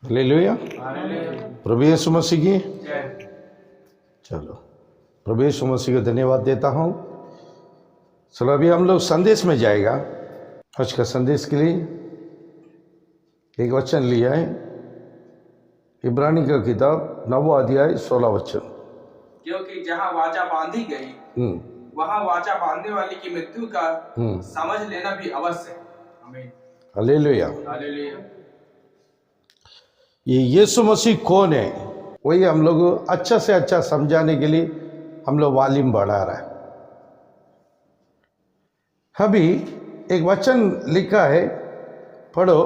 Hallelujah. प्रभु यीशु मसीह की चलो, प्रभु यीशु मसीह को धन्यवाद देता हूँ। चलो अभी हम लोग संदेश में जाएगा। आज का संदेश के लिए एक वचन लिया है, इब्रानी का किताब 9वां अध्याय 16 वचन। क्योंकि जहाँ वाचा बांधी गई वहाँ वाचा बांधने वाले की मृत्यु का समझ लेना भी अवश्य है। आमीन। हालेलुया। हालेलुया। ये यीशु मसीह कौन है, वही हम लोग अच्छा से अच्छा समझाने के लिए हम लोग वाल्यूम बढ़ा रहा है। अभी एक वचन लिखा है, पढ़ो।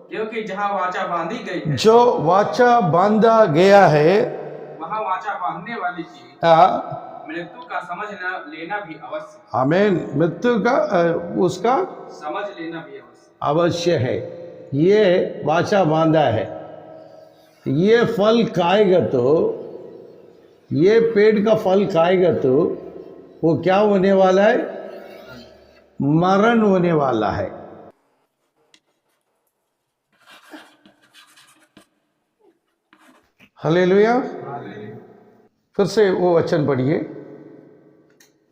क्योंकि जहाँ वाचा बांधी गई है जो वाचा बांधा गया है वहाँ वाचा बांधने वाले की मृत्यु का समझ लेना भी अवश्य है। आमीन। मृत्यु का उसका समझ लेना भी अवश्य है। ये वाचा बांधा है, ये फल खाएगा तो, ये पेड़ का फल खाएगा तो वो क्या होने वाला है? मरण होने वाला है। हालेलुया। फिर से वो वचन पढ़िए।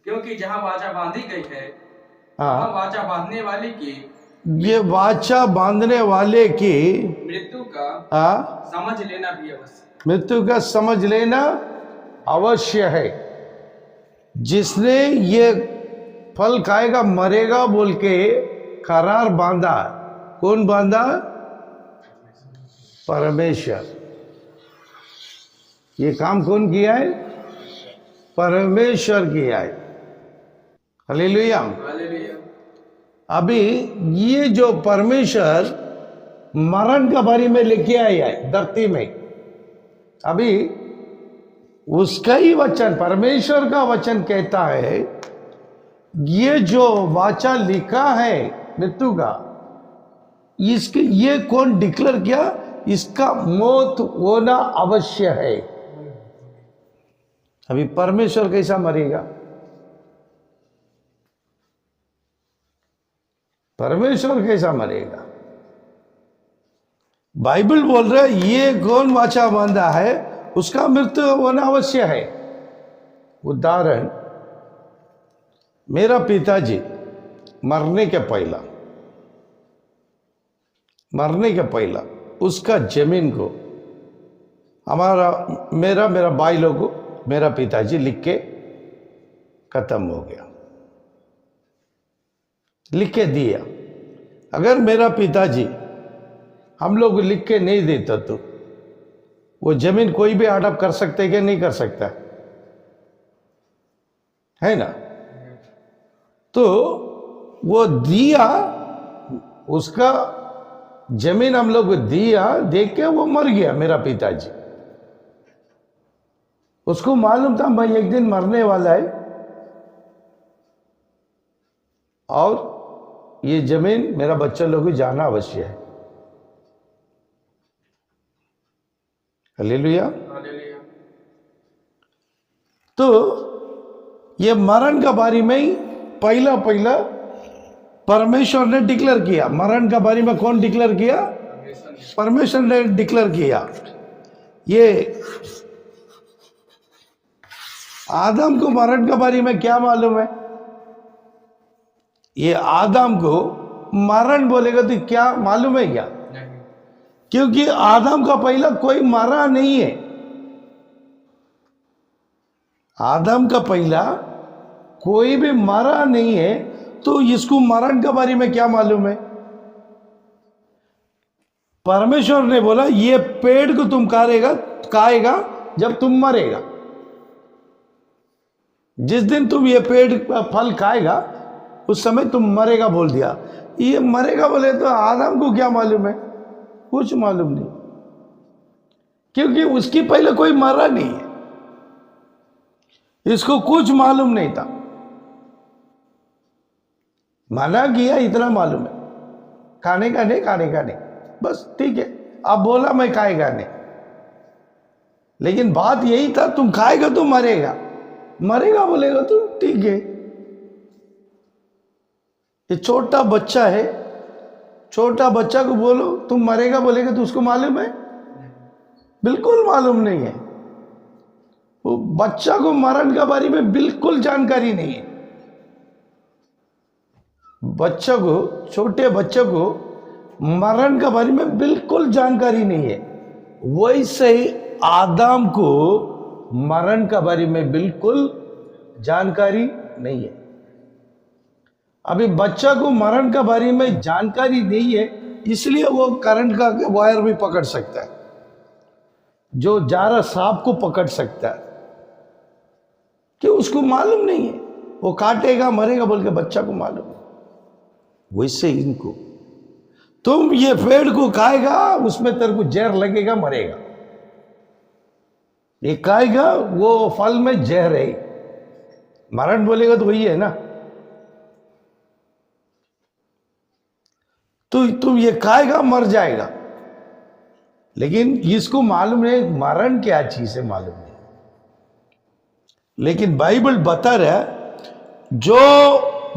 क्योंकि जहाँ वाचा बांधी गई है हाँ, वहाँ वाचा बांधने वाले की ये वाचा बांधने वाले की मृत्यु का समझ लेना भी अवश्य है। मृत्यु का समझ लेना अवश्य है। जिसने ये फल खाएगा मरेगा बोल के करार बांधा, कौन बांधा? परमेश्वर। ये काम कौन किया है? परमेश्वर किया है। हालेलुया। हालेलुया। अभी ये जो परमेश्वर मरण का बारे में लेके आया है धरती में, अभी उसका ही वचन, परमेश्वर का वचन कहता है, ये जो वाचा लिखा है मृत्यु का, इसके ये कौन डिक्लेयर किया? इसका मौत होना अवश्य है। अभी परमेश्वर कैसा मरेगा? परमेश्वर कैसा मरेगा? बाइबल बोल रहा है ये कौन वाचा बांधा है उसका मृत्यु होना अवश्य है। उदाहरण, मेरा पिताजी मरने के पहला उसका जमीन को मेरा भाई लोग को मेरा पिताजी लिख के खत्म हो गया, लिख के दिया। अगर मेरा पिताजी हम लोग लिख के नहीं देता तो वो जमीन कोई भी हड़प कर सकते कि नहीं कर सकता है ना? तो वो दिया, उसका जमीन हम लोग दिया, देख के वो मर गया मेरा पिताजी। उसको मालूम था मैं एक दिन मरने वाला है और ये जमीन मेरा बच्चा लोग को जाना अवश्य है। हालेलुया। हालेलुया। तो ये मरण का बारे में ही पहला परमेश्वर ने डिक्लेयर किया। मरण का बारे में कौन डिक्लेयर किया? परमेश्वर ने डिक्लेयर किया। ये आदम को मरण के बारे में क्या मालूम है? ये आदम को मरण बोलेगा तो क्या मालूम है क्या? नहीं। क्योंकि आदम का पहला कोई मरा नहीं है। आदम का पहला कोई भी मरा नहीं है, तो इसको मरण के बारे में क्या मालूम है? परमेश्वर ने बोला ये पेड़ को तुम खाएगा जब तुम मरेगा। जिस दिन तुम ये पेड़ का फल खाएगा उस समय तुम मरेगा बोल दिया। ये मरेगा बोले तो आदम को क्या मालूम है? कुछ मालूम नहीं, क्योंकि उसकी पहले कोई मरा नहीं है, इसको कुछ मालूम नहीं था। मना किया इतना मालूम है, खाने का नहीं, बस ठीक है। अब बोला मैं खाएगा नहीं, लेकिन बात यही था तुम खाएगा तो मरेगा बोलेगा तो ठीक है। ये छोटा बच्चा है, छोटा बच्चा को बोलो तुम मरेगा, बोलेगा तो उसको मालूम है? बिल्कुल मालूम नहीं है। वो बच्चा को मरण के बारे में बिल्कुल जानकारी नहीं है। बच्चा को, छोटे बच्चे को मरण के बारे में बिल्कुल जानकारी नहीं है। वैसे ही आदम को मरण के बारे में बिल्कुल जानकारी नहीं है। अभी बच्चा को मरण के बारे में जानकारी नहीं है, इसलिए वो करंट का वायर भी पकड़ सकता है, जो जारा सांप को पकड़ सकता है, कि उसको मालूम नहीं है, वो काटेगा मरेगा बोल के बच्चा को मालूम है। वैसे इनको, तुम ये पेड़ को खाएगा उसमें तेरे को जहर लगेगा, मरेगा। ये खाएगा वो फल में जहर है, मरण बोलेगा तो वही है ना। तो तुम ये खाएगा मर जाएगा, लेकिन इसको मालूम नहीं मरण क्या चीज है, मालूम नहीं। लेकिन बाइबल बता रहा है जो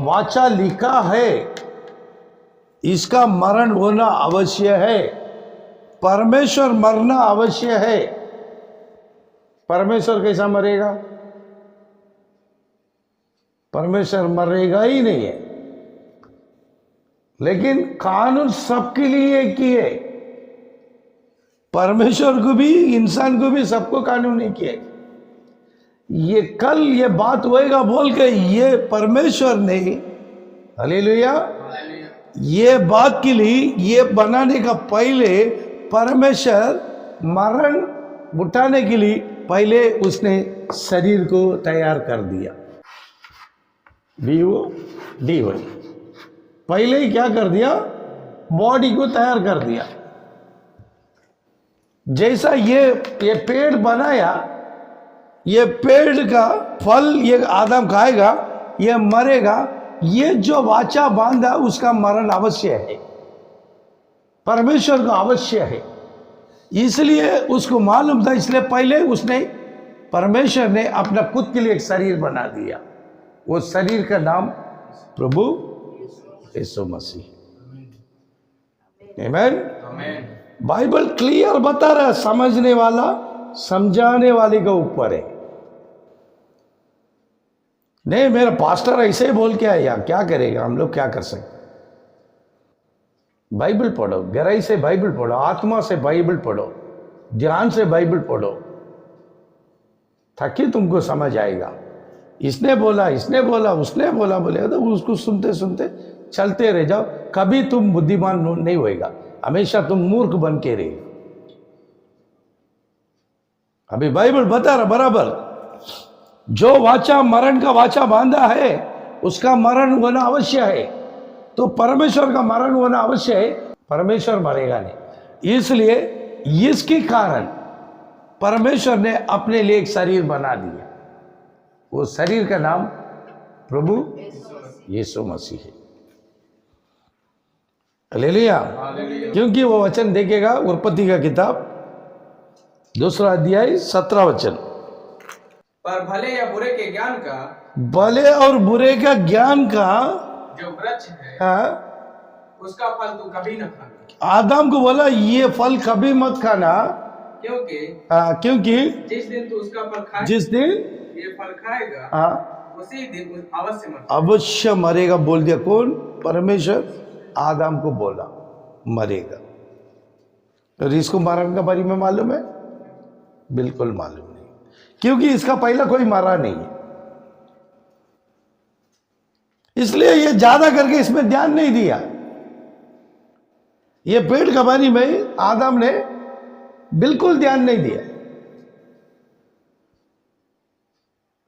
वाचा लिखा है इसका मरण होना अवश्य है, परमेश्वर मरना अवश्य है। परमेश्वर कैसा मरेगा? परमेश्वर मरेगा ही नहीं है। लेकिन कानून सबके लिए एक ही है, परमेश्वर को भी इंसान को भी सबको कानून नहीं किया। ये कल ये बात होएगा बोल के ये परमेश्वर ने, हालेलुया, ये बात के लिए ये बनाने का पहले परमेश्वर मरण उठाने के लिए पहले उसने शरीर को तैयार कर दिया। डी पहले ही क्या कर दिया? बॉडी को तैयार कर दिया। जैसा ये पेड़ बनाया, ये पेड़ का फल ये आदम खाएगा, ये मरेगा। ये जो वाचा बांधा उसका मरण अवश्य है, परमेश्वर को अवश्य है। इसलिए उसको मालूम था, इसलिए पहले उसने, परमेश्वर ने अपना खुद के लिए एक शरीर बना दिया। वो शरीर का नाम प्रभु यीशु मसीह। आमीन। बाइबल क्लियर बता रहा है, समझने वाला समझाने वाले के ऊपर है। नहीं मेरा पास्टर ऐसे ही बोल के आया, क्या करेगा, हम लोग क्या कर सकते? बाइबल पढ़ो, गहराई से बाइबल पढ़ो, आत्मा से बाइबल पढ़ो, ध्यान से बाइबल पढ़ो, ताकि तुमको समझ आएगा। इसने बोला, इसने बोला, उसने बोला, बोलेगा तो उसको सुनते सुनते चलते रह जाओ। कभी तुम बुद्धिमान नहीं होएगा, हमेशा तुम मूर्ख बन के रहेगा। अभी बाइबल बता रहा बराबर, जो वाचा मरण का वाचा बांधा है उसका मरण होना अवश्य है। तो परमेश्वर का मरण होना अवश्य है, परमेश्वर मरेगा नहीं। इसलिए इसके कारण परमेश्वर ने अपने लिए एक शरीर बना दिया। वो शरीर का नाम प्रभु यीशु मसीह है। हालेलुया। क्योंकि वो वचन देखेगा, उत्पत्ति का किताब 2 अध्याय 17 वचन, पर भले या बुरे के ज्ञान का, भले और बुरे का ज्ञान का जो वृक्ष है, हाँ, उसका फल तू कभी न खाना। आदम को बोला ये फल कभी मत खाना, क्योंकि जिस दिन तू उसका फल खाएगा, जिस दिन ये फल खाएगा, हाँ, उसी दिन अवश्य मरेगा। अवश्य मरेगा बोल दिया। कौन? परमेश्वर आदम को बोला मरेगा। और इसको मरण का बारे में मालूम है? बिल्कुल मालूम नहीं, क्योंकि इसका पहला कोई मरा नहीं है। इसलिए ये ज्यादा करके इसमें ध्यान नहीं दिया। ये पेड़ का बारे में आदम ने बिल्कुल ध्यान नहीं दिया,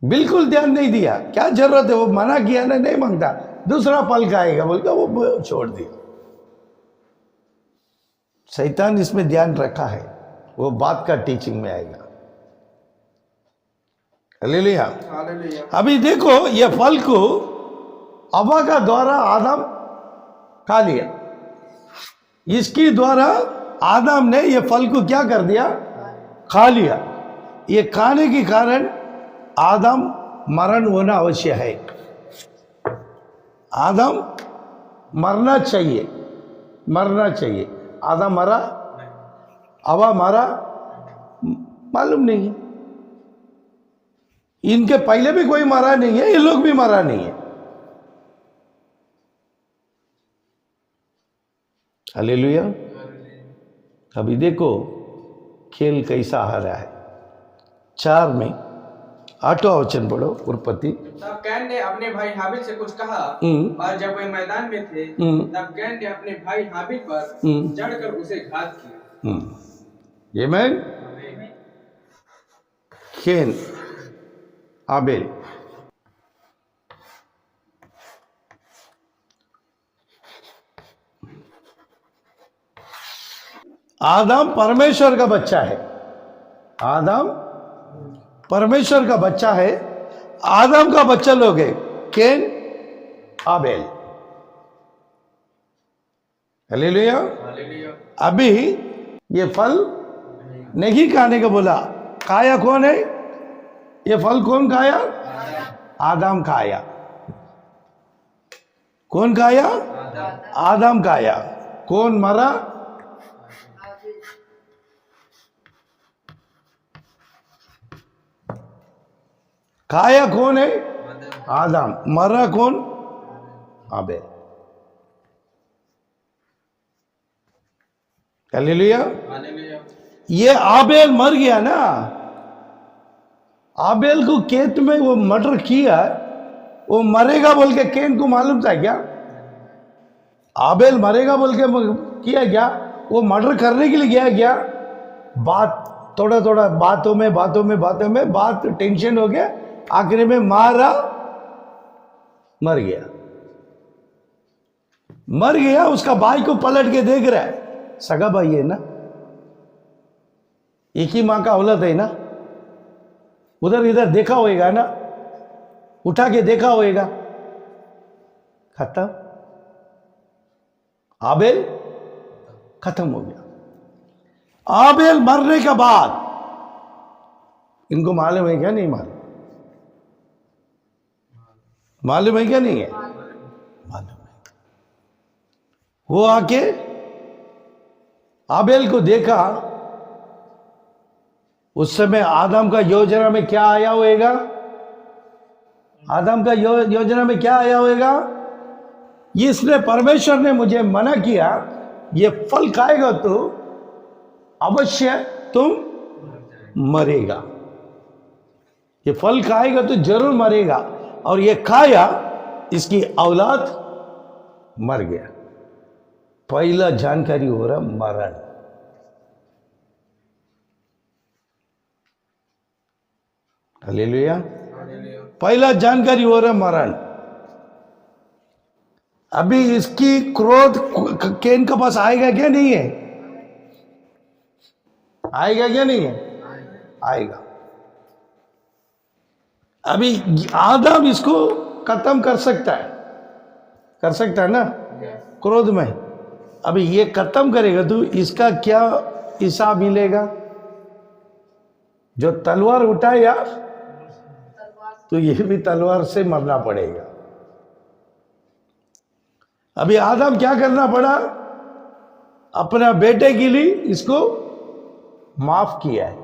बिल्कुल ध्यान नहीं दिया। क्या जरूरत है? वो मना किया ना, नहीं मांगता, दूसरा फल खाएगा बोल के वो छोड़ दिया। शैतान इसमें ध्यान रखा है, वो बात का टीचिंग में आएगा। हालेलुया। अभी देखो ये फल को हवा का द्वारा आदम खा लिया। इसकी द्वारा आदम ने ये फल को क्या कर दिया? खा लिया। ये खाने के कारण आदम मरण होना अवश्य है। आदम मरना चाहिए, मरना चाहिए। आदम मरा, हवा मरा, मालूम नहीं है। इनके पहले भी कोई मरा नहीं है, ये लोग भी मरा नहीं है। हालेलुया। अभी देखो खेल कैसा आ रहा है। 4 में 8वां वचन पढ़ो, उत्पत्ति। तब कैन ने अपने भाई हाबिल से कुछ कहा, और जब वे मैदान में थे तब कैन ने अपने भाई हाबिल पर चढ़कर उसे घात किया। ये मैं कैन आबेल। आदम परमेश्वर का बच्चा है। आदम परमेश्वर का बच्चा है। आदम का बच्चा लोग है कैन, आबेल। हालेलुया। अभी ये फल नहीं खाने का बोला। खाया कौन है? ये फल कौन खाया? आदम खाया। कौन खाया? आदम खाया। कौन मरा? खाया कौन है? आदम। मरा कौन? आबेल। हालेलुया। ये आबेल मर गया ना। आबेल को खेत में वो मर्डर किया, वो मरेगा बोल के कैन को मालूम था क्या? आबेल मरेगा बोल के किया क्या? वो मर्डर करने के लिए गया क्या? बात थोड़ा थोड़ा बातों में बात टेंशन हो गया, आखिरी में मारा, मर गया। उसका भाई को पलट के देख रहा है। सगा भाई है ना, एक ही मां का औलाद है ना। उधर इधर देखा होएगा ना, उठा के देखा होएगा। खत्म। आबेल खत्म हो गया। आबेल मरने के बाद इनको मालूम है क्या? नहीं मालूम। मालूम है क्या? नहीं है मालूम है। वो आके आबेल को देखा। उस समय आदम का योजना में क्या आया होएगा? आदम का योजना में क्या आया होएगा? इसने परमेश्वर ने मुझे मना किया, ये फल खाएगा तो अवश्य तुम मरेगा। ये फल खाएगा तो जरूर मरेगा। और ये खाया, इसकी औलाद मर गया। पहला जानकारी हो रहा मरण। हालेलुया। पहला जानकारी हो रहा मरण। अभी इसकी क्रोध कैन के पास आएगा क्या? नहीं है। आएगा क्या? नहीं है आएगा। अभी आदम इसको खत्म कर सकता है ना, क्रोध में। अभी ये खत्म करेगा तो इसका क्या हिसाब मिलेगा? जो तलवार उठाया तो ये भी तलवार से मरना पड़ेगा। अभी आदम क्या करना पड़ा? अपना बेटे के लिए इसको माफ किया है।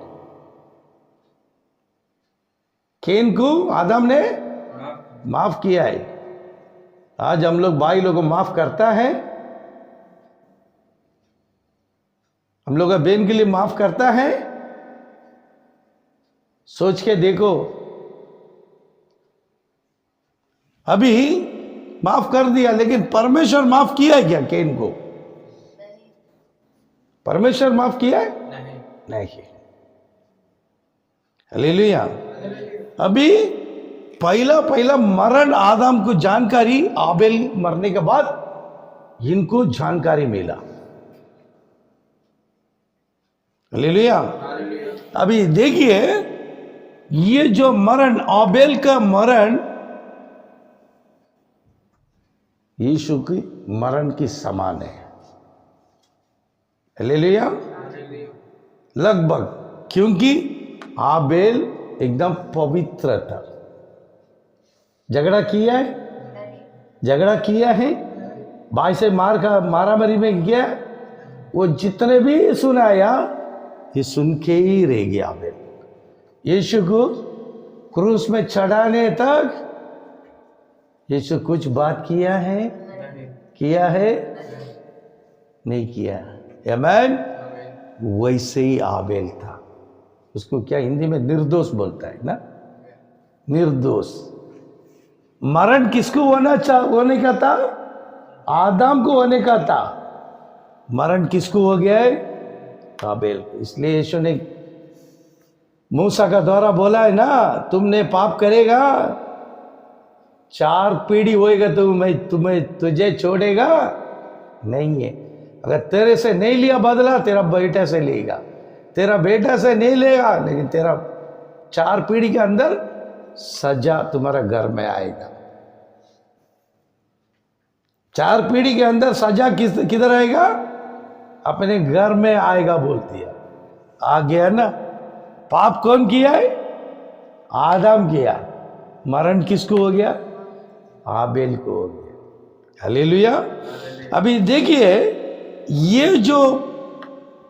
कैन को आदम ने माफ किया है। आज हम लोग भाई लोगों को माफ करता है। हम लोग का बहन के लिए माफ करता है। सोच के देखो, अभी माफ कर दिया, लेकिन परमेश्वर माफ किया है क्या कैन को? परमेश्वर माफ किया है? नहीं। हालेलुया। अभी पहला मरण आदम को जानकारी, आबेल मरने के बाद इनको जानकारी मिला। हालेलुया। अभी देखिए, ये जो मरण, आबेल का मरण यीशु की मरण की समान है। हालेलुया। लगभग, क्योंकि आबेल एकदम पवित्र था। झगड़ा किया है? भाई से मारामारी में गया, वो जितने भी सुनाया ये सुन के ही रह गया। आबेल यीशु को क्रूस में चढ़ाने तक यीशु कुछ बात किया है? नहीं किया। आमीन। वैसे ही आबेल था, उसको क्या हिंदी में निर्दोष बोलता है ना, निर्दोष। मरण किसको होने का था? आदम को होने का था। मरण किसको हो गया है? आबेल। इसलिए यीशु ने मूसा का द्वारा बोला है ना, तुमने पाप करेगा 4 पीढ़ी होएगा तो मैं तुझे छोड़ेगा नहीं है। अगर तेरे से नहीं लिया बदला, तेरा बेटा से लेगा, तेरा बेटा से नहीं लेगा, लेकिन तेरा 4 पीढ़ी के अंदर सजा तुम्हारा घर में आएगा। 4 पीढ़ी के अंदर सजा किधर आएगा? अपने घर में आएगा बोल दिया। आ गया ना। पाप कौन किया है? आदम किया। मरण किसको हो गया? आबेल को हो गया। हालेलुया। अभी देखिए, ये जो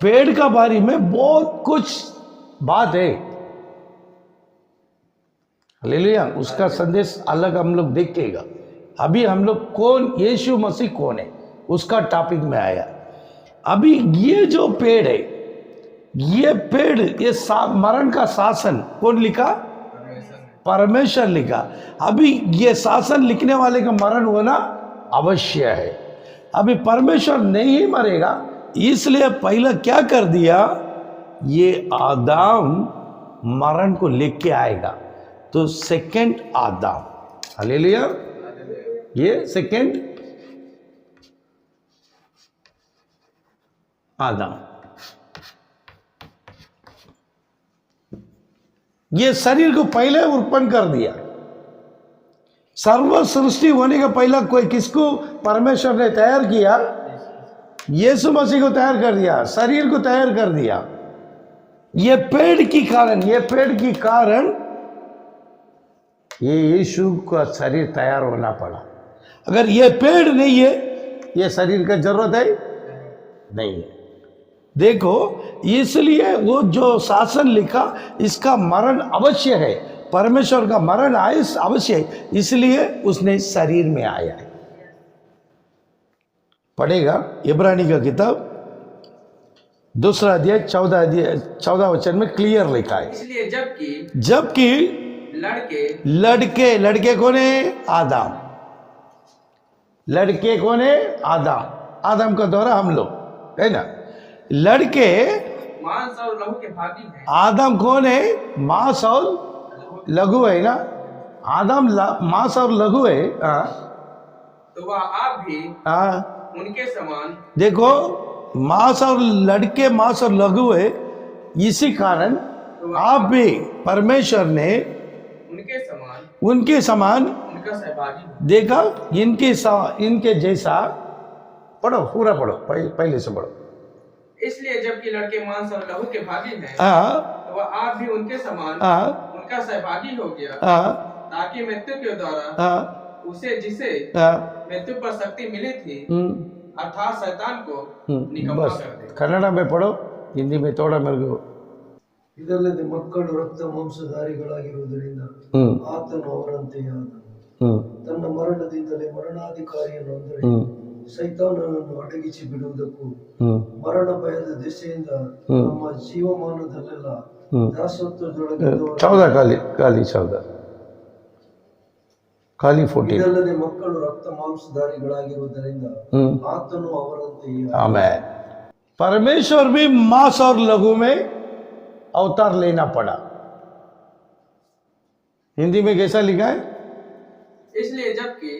पेड़ का बारे में बहुत कुछ बात है। हालेलुया। उसका संदेश अलग हम लोग देखेगा। अभी हम लोग कौन, यीशु मसीह कौन है, उसका टॉपिक में आया। अभी ये जो पेड़ है, ये पेड़, ये मरण का शासन कौन लिखा? परमेश्वर लिखा। अभी ये शासन लिखने वाले का मरण होना अवश्य है। अभी परमेश्वर नहीं मरेगा, इसलिए पहला क्या कर दिया, ये आदम मरण को लेके आएगा। तो सेकंड आदम, हालेलुया, ये सेकंड आदम, ये शरीर को पहले उत्पन्न कर दिया। सर्व सृष्टि होने का पहला कोई किसको परमेश्वर ने तैयार किया? यीशु मसीह को तैयार कर दिया, शरीर को तैयार कर दिया। ये पेड़ की कारण ये यीशु का शरीर तैयार होना पड़ा। अगर ये पेड़ नहीं है, ये शरीर का जरूरत है नहीं है। देखो, इसलिए वो जो शासन लिखा, इसका मरण अवश्य है। परमेश्वर का मरण अवश्य है, इसलिए उसने शरीर में आया है। पढ़ेगा इब्रानी का किताब 2 अध्याय 14 वचन में क्लियर लिखा है। इसलिए जबकि लड़के कौन है? आदम। लड़के कौन है? आदम का द्वारा हम लोग है ना। लड़के मांस और लहू के भागी हैं। आदम कौन है? मांस और लघु है ना। आदम मांस और लघु है। तो वह आप भी उनके समान। देखो, मांस और लड़के मांस और लघु है, इसी कारण तो आप भी परमेश्वर ने उनके समान उनका सहभागी। देखा, इनके जैसा। पढ़ो, पूरा पढ़ो, पहले से पढ़ो। इसलिए जबकि लड़के मांस और लहू के भागी हैं, तो वह आप भी उनके समान उनका सहभागी हो गया, ताकि मृत्यु के द्वारा उसे जिसे मृत्यु पर शक्ति मिली थी, अर्थात शैतान को निकम्मा कर दे। कन्नड़ में पढ़ो, हिंदी में थोड़ा मेरे को। ಇದಲ್ಲದೆ ಮಕ್ಕಳು ರಕ್ತ ಮಾಂಸಧಾರಿಗಳಾಗಿರುವುದರಿಂದ ಆತನು ಅವರಂತೆ ತನ್ನ ಮರಣದಿಂದಲೇ ಮರಣಾಧಿಕಾರಿಯನ್ನು ಅಂದರೆ ಸೈತಾನನನ್ನು ಅಡಗಿಸಿ ಬಿಡುವುದಕ್ಕೂ ಮರಣ ಭಯದ ದೆಸೆಯಿಂದ ನಮ್ಮ ಜೀವಮಾನದಲ್ಲೆಲ್ಲ ದಾಸತ್ವದೊಳಗೆ 14 ಇದಲ್ಲದೆ ಮಕ್ಕಳು ರಕ್ತ ಮಾಂಸಧಾರಿಗಳಾಗಿರುವುದರಿಂದ ಆತನು ಅವರಂತೆ। आमीन। परमेश्वर भी मांस और लघु में अवतार लेना पड़ा। हिंदी में कैसा लिखा है? इसलिए जबकि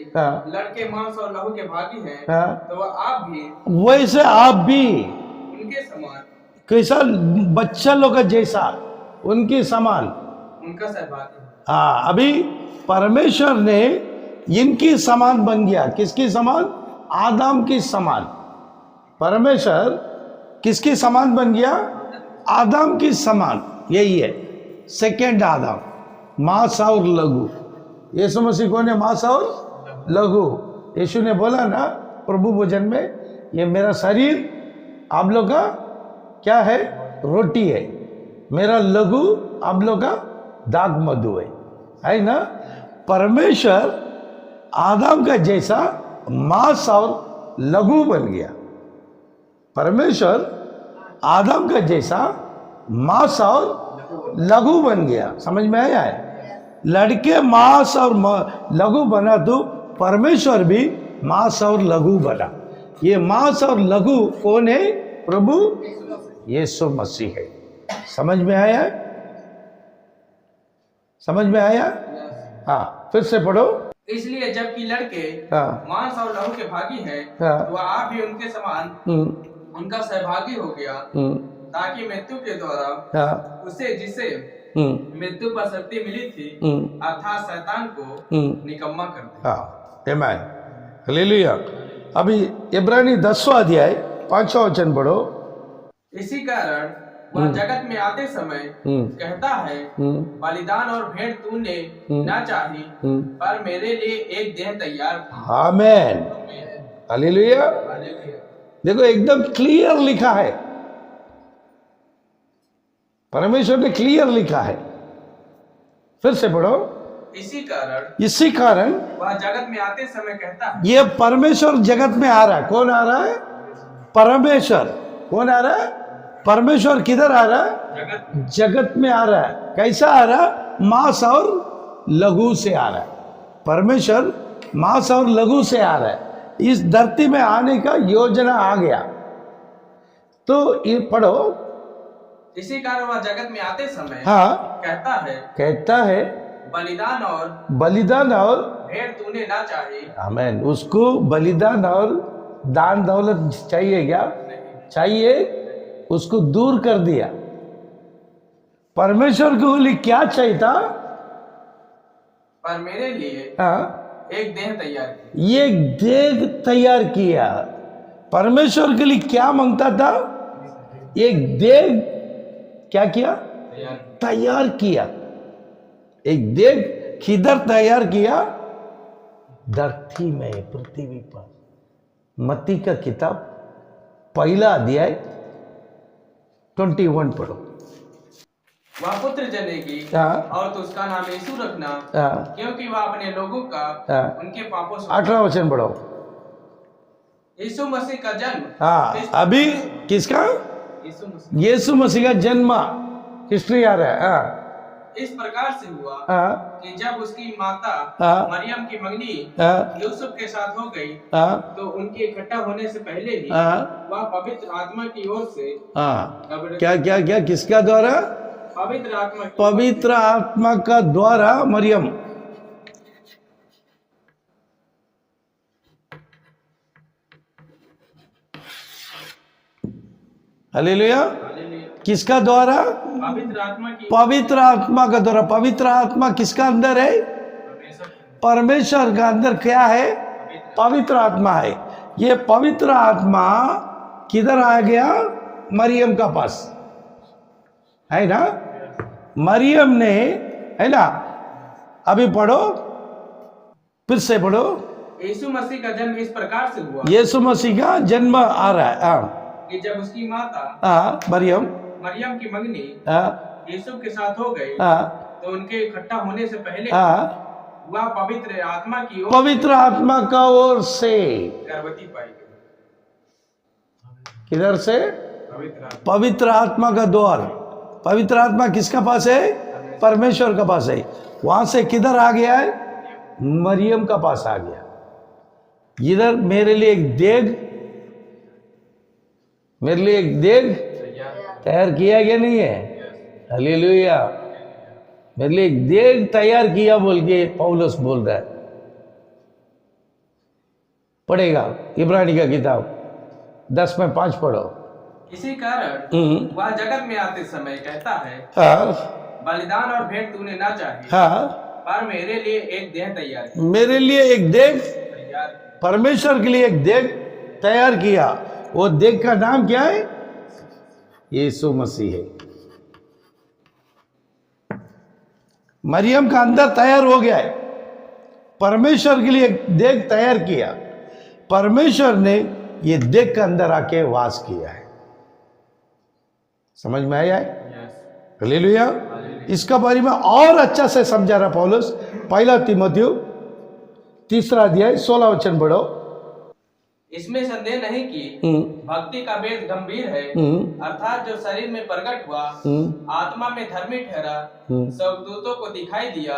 लड़के मांस और लहू के भागी हैं, तो वह आप भी वैसे आप भी उनके समान, कैसा बच्चा लोग का जैसा उनके समान उनका सहभागी। अभी परमेश्वर ने इनकी समान बन गया। किसकी समान? आदम की समान। परमेश्वर किसकी समान बन गया? आदम की समान। यही है सेकंड आदम, मांस और लघु। यीशु मसीह कौन है? मांस और लघु। यीशु ने बोला ना, प्रभु भोजन में, ये मेरा शरीर आप लोग का क्या है, रोटी है, मेरा लघु आप लोग का दाग मधु है ना। परमेश्वर आदम का जैसा मांस और लघु बन गया। परमेश्वर आदम का जैसा मांस और लघु बन गया। समझ में आया है? लड़के मांस और लघु बना तो परमेश्वर भी मांस और लघु बना। ये मांस और लघु कौन है? प्रभु यीशु मसीह है। समझ में आया? समझ में आया? हाँ, फिर से पढ़ो। इसलिए जबकि लड़के हाँ, मांस और लहू के भागी हैं, हाँ, तो आप भी उनके समान उनका सहभागी हो गया, ताकि मृत्यु के द्वारा हाँ, उसे जिसे मृत्यु पर शक्ति मिली थी, अर्थात शैतान को निकम्मा कर दे। हाँ, आमीन, हालेलुया। अभी इब्रानी 10वां अध्याय 5वां वचन पढ़ो। इसी कारण वह जगत में आते समय कहता है, बलिदान और भेंट तूने न चाही, पर मेरे लिए एक देह तैयार की। आमीन, हालेलुया। देखो एकदम क्लियर लिखा है, परमेश्वर ने क्लियर लिखा है। फिर से पढ़ो। इसी कारण वह जगत में आते समय कहता है। ये परमेश्वर जगत में आ रहा है। कौन आ रहा है? परमेश्वर। कौन आ रहा है? परमेश्वर किधर आ रहा है? जगत में आ रहा है। कैसा आ रहा है? मांस और लघु से आ रहा है। परमेश्वर मांस और लघु से आ रहा है। इस धरती में आने का योजना आ गया। तो ये पढ़ो। इसी कारण वह जगत में आते समय हाँ, कहता है बलिदान और भेंट तूने ना चाही। आमीन। उसको बलिदान और दान दौलत चाहिए क्या? चाहिए। उसको दूर कर दिया। परमेश्वर को लिए क्या चाहिए था? पर मेरे लिए हाँ, एक देह तैयार किया। ये देह तैयार किया। परमेश्वर के लिए क्या मांगता था? एक देह क्या किया? तैयार किया। एक देह किधर तैयार किया? धरती में, पृथ्वी पर। मत्ती का किताब 1 अध्याय 21 पढ़ो। वह पुत्र जनेगी और तो उसका नाम यीशु रखना, क्योंकि वह अपने लोगों का उनके पापों से। 18 वचन पढ़ो। यीशु मसीह का जन्म। हाँ, अभी किसका? यीशु मसीह का जन्म हिस्ट्री आ रहा है। हाँ, इस प्रकार से हुआ कि जब उसकी माता मरियम की मंगनी यूसुफ के साथ हो गई, तो उनके इकट्ठा होने से पहले ही वह पवित्र आत्मा की ओर से क्या क्या क्या किसका द्वारा? पवित्र आत्मा का द्वारा मरियम हालेलुया। किसका द्वारा? पवित्र आत्मा का द्वारा। पवित्र आत्मा किसका अंदर है? परमेश्वर का अंदर क्या है? पवित्र आत्मा है। ये पवित्र आत्मा किधर आ गया? मरियम का पास है ना। मरियम ने, है ना। अभी पढ़ो, फिर से पढ़ो। यीशु मसीह का जन्म इस प्रकार से हुआ। यीशु मसीह का जन्म आ रहा है कि जब उसकी माता मरियम की मंगनी यीशु के साथ हो गई, तो उनके इकट्ठा होने से पहले वह पवित्र आत्मा का ओर से गर्भवती पाई गई। किधर से? पवित्र आत्मा का द्वार। पवित्र आत्मा किसका पास है? परमेश्वर का पास है। वहां से किधर आ गया है? मरियम का पास आ गया। इधर मेरे लिए एक देग तैयार किया गया नहीं है? हालेलुया। मेरे लिए एक देग तैयार किया बोल के पौलुस बोल रहा है। पढ़ेगा इब्रानी का किताब 10:5 पढ़ो। इसी कारण वह जगत में आते समय कहता है, बलिदान और भेंट तूने ना चाही, पर मेरे लिए एक देह तैयार किया। मेरे लिए एक देह, परमेश्वर के लिए एक देह तैयार किया। वो देह का नाम क्या है? यीशु मसीह है। मरियम का अंदर तैयार हो गया है। परमेश्वर के लिए एक देह तैयार किया। परमेश्वर ने ये देख कर अंदर आके वास किया है। समझ में आया है? हालेलुया। इसका बारे में और अच्छा से समझा रहा पौलुस। पहला तीमुथियुस 3 अध्याय 16 वचन पढ़ो। इसमें संदेह नहीं कि भक्ति का भेद गंभीर है, अर्थात जो शरीर में प्रकट हुआ, आत्मा में धर्मी ठहरा, स्वर्गदूतों को दिखाई दिया,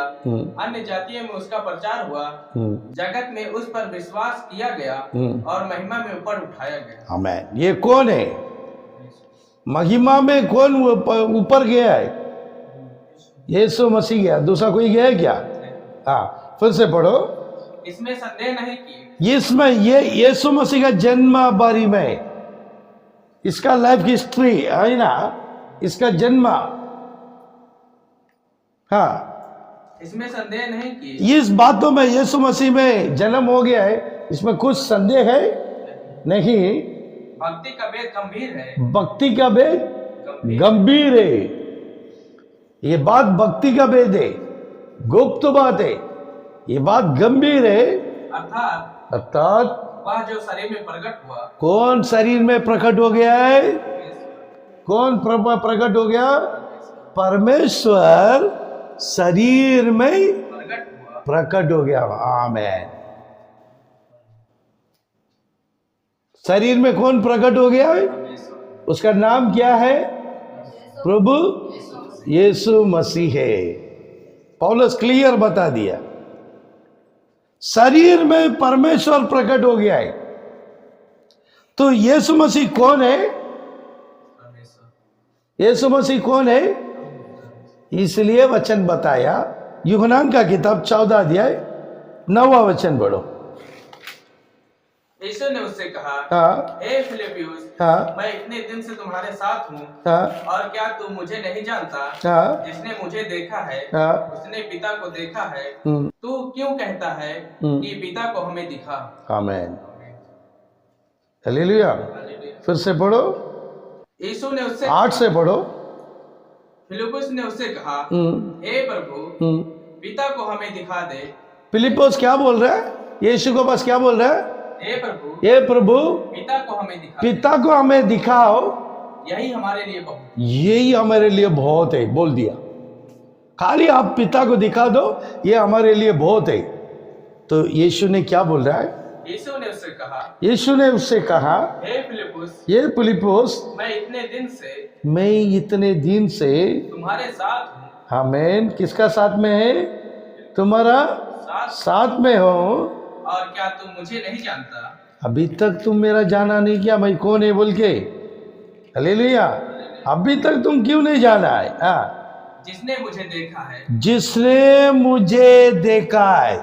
अन्य जातियों में उसका प्रचार हुआ, जगत में उस पर विश्वास किया गया और महिमा में ऊपर उठाया गया। आमीन। ये कौन है? महिमा में कौन ऊपर गया है? यीशु मसीह गया, दूसरा कोई गया है क्या? हाँ, फिर से पढ़ो। इसमें संदेह नहीं कि इसमें ये यीशु मसीह का जन्म बारी में, इसका लाइफ हिस्ट्री है ना, इसका जन्म, हाँ, इसमें संदेह नहीं कि इस बातों में यीशु मसीह में जन्म हो गया है, इसमें कुछ संदेह है नहीं। भक्ति का भेद गंभीर है। भक्ति का भेद गंभीर है। ये बात भक्ति का भेद है, गुप्त बात है। ये बात गंभीर है। अर्थात वह जो शरीर में प्रकट हुआ। कौन शरीर में प्रकट हो गया है? कौन प्रकट हो गया? परमेश्वर शरीर में प्रकट हो गया। आमीन। शरीर में कौन प्रकट हो गया है? उसका नाम क्या है? प्रभु यीशु मसीह है। पौलुस क्लियर बता दिया, शरीर में परमेश्वर प्रकट हो गया है। तो यीशु मसीह कौन है? यीशु मसीह कौन है? इसलिए वचन बताया। यूहन्ना का किताब 14 अध्याय 9वां वचन पढ़ो। यीशु ने उससे कहा, हाँ, हे फिलिप्पियुस, हाँ, मैं इतने दिन से तुम्हारे साथ हूँ, हाँ, और क्या तू मुझे नहीं जानता? हाँ, जिसने मुझे देखा है, हाँ, उसने पिता को देखा है। तू क्यों कहता है कि पिता को हमें दिखा? आमीन। हालेलुया। फिर से पढ़ो। यीशु ने उससे 8 से पढ़ो। फिलिप्पुस ने उससे कहा, हे प्रभु, पिता को हमें दिखा दे। फिलिप्पुस क्या बोल रहा है? यीशु को बस क्या बोल रहा है? हे प्रभु, पिता को हमें दिखा, पिता को हमें दिखाओ, यही हमारे लिए बहुत, यही हमारे लिए बहुत है। बोल दिया, खाली आप पिता को दिखा दो, ये हमारे लिए बहुत है। तो यीशु ने क्या बोल रहा है? यीशु ने उससे कहा, हे फिलिप्पुस, ये फिलिप्पुस, मैं इतने दिन से तुम्हारे साथ हूँ। आमीन। किसका साथ में है? तुम्हारा साथ में हो। और क्या तुम मुझे नहीं जानता? अभी तक तुम मेरा जाना नहीं किया, मैं कौन है बोल के। हालेलुया। अभी तक तुम क्यों नहीं जाना है? हाँ, जिसने मुझे देखा है, जिसने मुझे देखा है,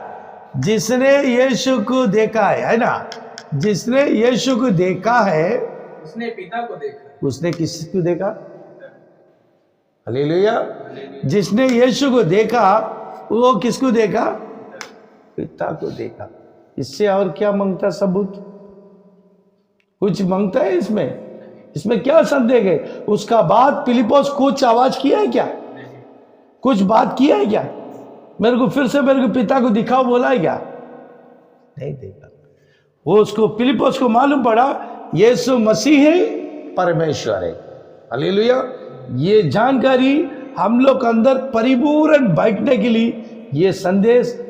जिसने यीशु को देखा है ना, जिसने यीशु को देखा है, उसने पिता को देखा। उसने किसको देखा? हालेलुया। जिसने यीशु को देखा, वो किसको देखा? पिता को देखा। इससे और क्या मांगता? सबूत कुछ मांगता है इसमें? इसमें क्या संदेह है? उसका बाद फिलिप्पुस कुछ आवाज किया है क्या? कुछ बात किया है क्या? मेरे को फिर से मेरे को पिता को दिखाओ बोला है क्या? नहीं देखा। वो उसको फिलिप्पुस को मालूम पड़ा यीशु मसीह है, परमेश्वर है। हालेलुया। ये जानकारी हम लोग अंदर परिपूर्ण बैठने के लिए ये संदेश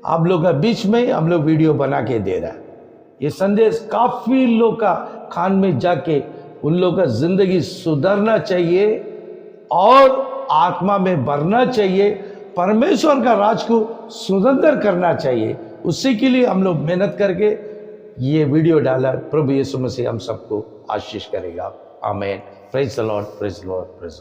आप लोग का बीच में हम लोग वीडियो बना के दे रहा है। ये संदेश काफी लोग का कान में जाके उन लोग का जिंदगी सुधरना चाहिए और आत्मा में बढ़ना चाहिए, परमेश्वर का राज को सुंदर करना चाहिए। उसी के लिए हम लोग मेहनत करके ये वीडियो डाला। प्रभु यीशु मसीह हम सबको आशीष करेगा। आमीन। Praise the Lord, praise the Lord, praise the Lord.